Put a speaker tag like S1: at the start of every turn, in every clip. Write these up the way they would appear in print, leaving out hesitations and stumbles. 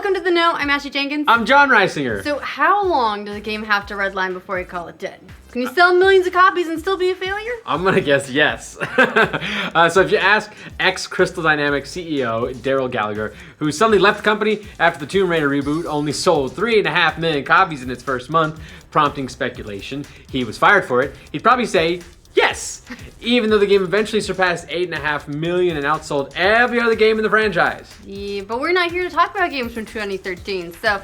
S1: Welcome to The Know. I'm Ashley Jenkins.
S2: I'm John Reisinger.
S1: So how long does a game have to redline before you call it dead? Can you sell millions of copies and still be a failure?
S2: I'm going to guess yes. So if you ask ex-Crystal Dynamics CEO Daryl Gallagher, who suddenly left the company after the Tomb Raider reboot only sold 3.5 million copies in its first month, prompting speculation he was fired for it, he'd probably say yes, even though the game eventually surpassed 8.5 million and outsold every other game in the franchise.
S1: Yeah, but we're not here to talk about games from 2013. So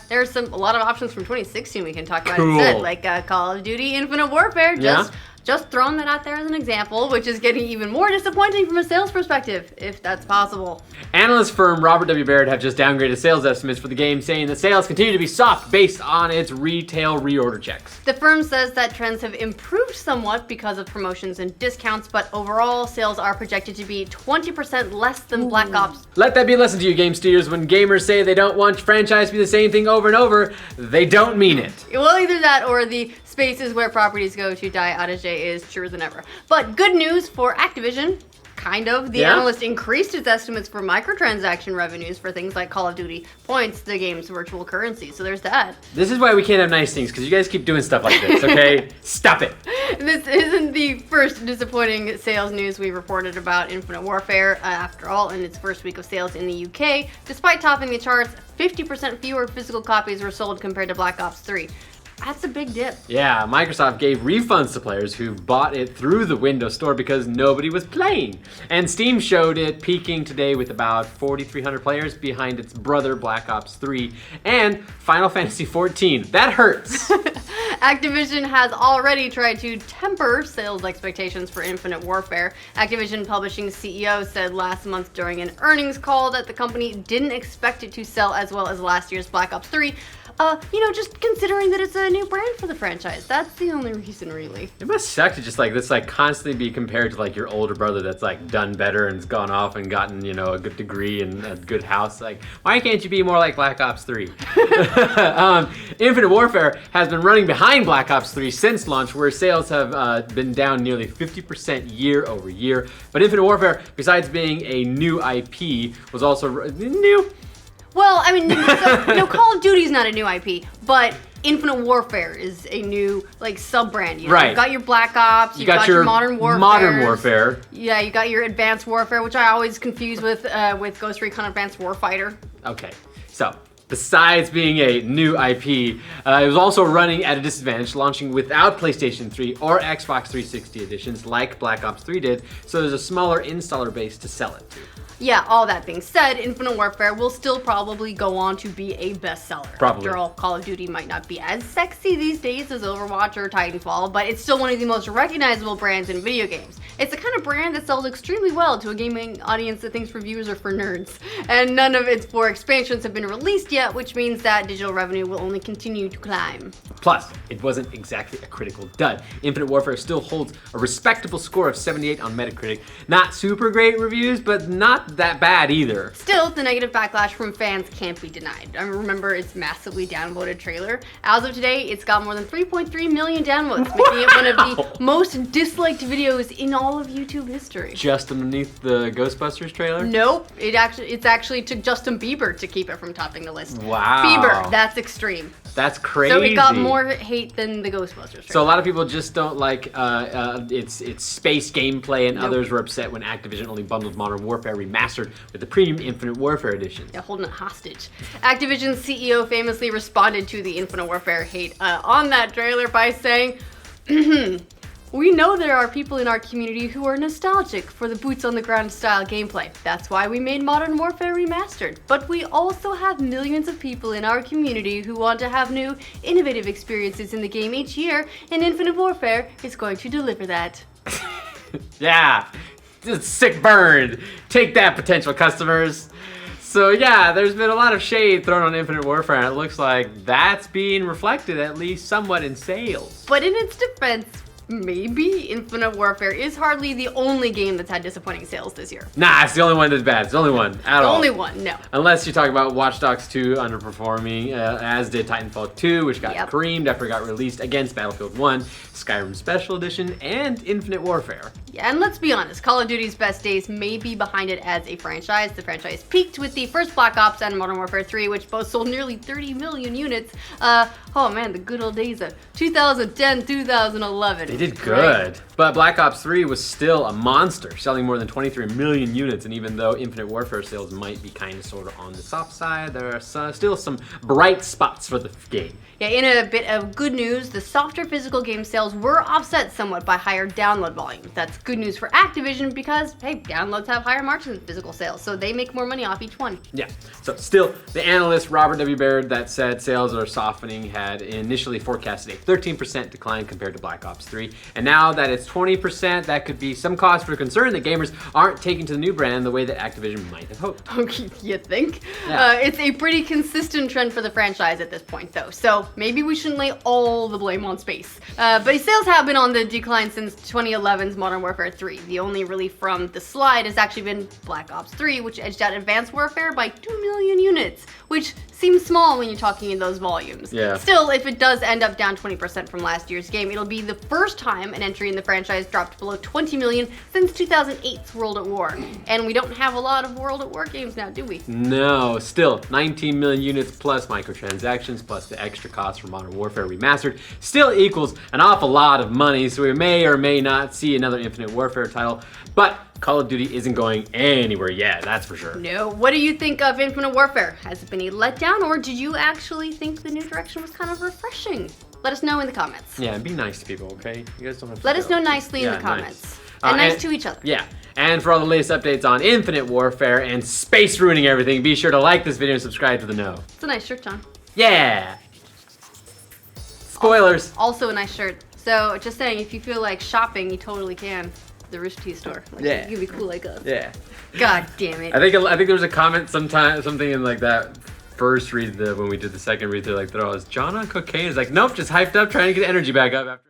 S1: there's a lot of options from 2016 we can talk about instead, like Call of Duty Infinite Warfare. Just throwing that out there as an example, which is getting even more disappointing from a sales perspective, if that's possible.
S2: Analyst firm Robert W. Baird have just downgraded sales estimates for the game, saying that sales continue to be soft based on its retail reorder checks.
S1: The firm says that trends have improved somewhat because of promotions and discounts, but overall sales are projected to be 20% less than Black Ops.
S2: Let that be a lesson to you, game studios. When gamers say they don't want franchise to be the same thing over and over, they don't mean it.
S1: Well, either that or the spaces where properties go to die out of J is truer than ever. But good news for Activision. Kind of. The analyst increased its estimates for microtransaction revenues for things like Call of Duty points, the game's virtual currency. So there's that.
S2: This is why we can't have nice things, because you guys keep doing stuff like this, okay? Stop it.
S1: This isn't the first disappointing sales news we reported about Infinite Warfare. After all, in its first week of sales in the UK, despite topping the charts, 50% fewer physical copies were sold compared to Black Ops 3. That's a big dip.
S2: Yeah, Microsoft gave refunds to players who bought it through the Windows Store because nobody was playing. And Steam showed it peaking today with about 4,300 players behind its brother Black Ops 3 and Final Fantasy XIV. That hurts.
S1: Activision has already tried to temper sales expectations for Infinite Warfare. Activision Publishing CEO said last month during an earnings call that the company didn't expect it to sell as well as last year's Black Ops 3. Just considering that it's a new brand for the franchise. That's the only reason, really.
S2: It must suck to just constantly be compared to your older brother that's done better and has gone off and gotten, a good degree and a good house. Why can't you be more like Black Ops 3? Infinite Warfare has been running behind Black Ops 3 since launch, where sales have been down nearly 50% year over year. But Infinite Warfare, besides being a new IP, was also new.
S1: Well, Call of Duty is not a new IP, but Infinite Warfare is a new sub-brand.
S2: Right.
S1: You've got your Black Ops, you've got your Modern Warfare. Yeah, you got your Advanced Warfare, which I always confuse with Ghost Recon Advanced Warfighter.
S2: Okay, so besides being a new IP, it was also running at a disadvantage, launching without PlayStation 3 or Xbox 360 editions like Black Ops 3 did, so there's a smaller installer base to sell it to.
S1: Yeah, all that being said, Infinite Warfare will still probably go on to be a bestseller.
S2: Probably.
S1: After all, Call of Duty might not be as sexy these days as Overwatch or Titanfall, but it's still one of the most recognizable brands in video games. It's the kind of brand that sells extremely well to a gaming audience that thinks reviews are for nerds. And none of its 4 expansions have been released yet, which means that digital revenue will only continue to climb.
S2: Plus, it wasn't exactly a critical dud. Infinite Warfare still holds a respectable score of 78 on Metacritic. Not super great reviews, but not that bad either.
S1: Still, the negative backlash from fans can't be denied. I remember its massively downvoted trailer. As of today, it's got more than 3.3 million downvotes, making it one of the most disliked videos in all of YouTube history.
S2: Just underneath the Ghostbusters trailer?
S1: Nope. It's actually took Justin Bieber to keep it from topping the list.
S2: Wow.
S1: Bieber, that's extreme.
S2: That's crazy.
S1: So it got more hate than the Ghostbusters trailer.
S2: So a lot of people just don't like its space gameplay, and others were upset when Activision only bundled Modern Warfare Remastered with the premium Infinite Warfare edition.
S1: Yeah, holding it hostage. Activision's CEO famously responded to the Infinite Warfare hate on that trailer by saying, "We know there are people in our community who are nostalgic for the boots-on-the-ground style gameplay. That's why we made Modern Warfare Remastered. But we also have millions of people in our community who want to have new, innovative experiences in the game each year, and Infinite Warfare is going to deliver that."
S2: Yeah, just sick burn. Take that, potential customers. So yeah, there's been a lot of shade thrown on Infinite Warfare, and it looks like that's being reflected at least somewhat in sales.
S1: But in its defense, maybe Infinite Warfare is hardly the only game that's had disappointing sales this year.
S2: Nah, it's the only one that's bad. It's the only one at all.
S1: The only one, no.
S2: Unless you talk about Watch Dogs 2 underperforming, as did Titanfall 2, which got creamed after it got released against Battlefield 1, Skyrim Special Edition, and Infinite Warfare.
S1: Yeah, and let's be honest, Call of Duty's best days may be behind it as a franchise. The franchise peaked with the first Black Ops and Modern Warfare 3, which both sold nearly 30 million units. Oh man, the good old days of 2010, 2011.
S2: They did good. Right? But Black Ops 3 was still a monster, selling more than 23 million units, and even though Infinite Warfare sales might be kind of sort of on the soft side, there are still some bright spots for the game.
S1: Yeah, in a bit of good news, the softer physical game sales were offset somewhat by higher download volumes. That's good news for Activision because, hey, downloads have higher margins than physical sales, so they make more money off each one.
S2: Yeah, so still, the analyst Robert W. Baird that said sales are softening had initially forecasted a 13% decline compared to Black Ops 3, and now that it's 20%, that could be some cause for concern that gamers aren't taking to the new brand the way that Activision might have hoped.
S1: Okay, you think?
S2: Yeah.
S1: It's a pretty consistent trend for the franchise at this point, though, so maybe we shouldn't lay all the blame on space. But sales have been on the decline since 2011's Modern Warfare 3. The only relief from the slide has actually been Black Ops 3, which edged out Advanced Warfare by 2 million units, which seems small when you're talking in those volumes.
S2: Yeah.
S1: Still, if it does end up down 20% from last year's game, it'll be the first time an entry in the franchise dropped below 20 million since 2008's World at War. And we don't have a lot of World at War games now, do we?
S2: No, still 19 million units plus microtransactions plus the extra cost for Modern Warfare Remastered still equals an awful lot of money, so we may or may not see another Infinite Warfare title, but Call of Duty isn't going anywhere yet, that's for sure.
S1: No. What do you think of Infinite Warfare? Has it been a letdown, or did you actually think the new direction was kind of refreshing? Let us know in the comments.
S2: Yeah, and be nice to people, okay? You guys don't have to
S1: Let us know nicely in the comments.
S2: Nice.
S1: And nice to each other.
S2: Yeah. And for all the latest updates on Infinite Warfare and space ruining everything, be sure to like this video and subscribe to the know.
S1: It's a nice shirt, John.
S2: Yeah! Spoilers!
S1: Also a nice shirt. So, just saying, if you feel like shopping, you totally can. The Rooster Teeth store. Like,
S2: yeah.
S1: You can be cool like us.
S2: Yeah.
S1: God damn it.
S2: I think there was a comment something in like that first read when we did the second read, they're like, is John on cocaine? It's like, nope, just hyped up trying to get energy back up after.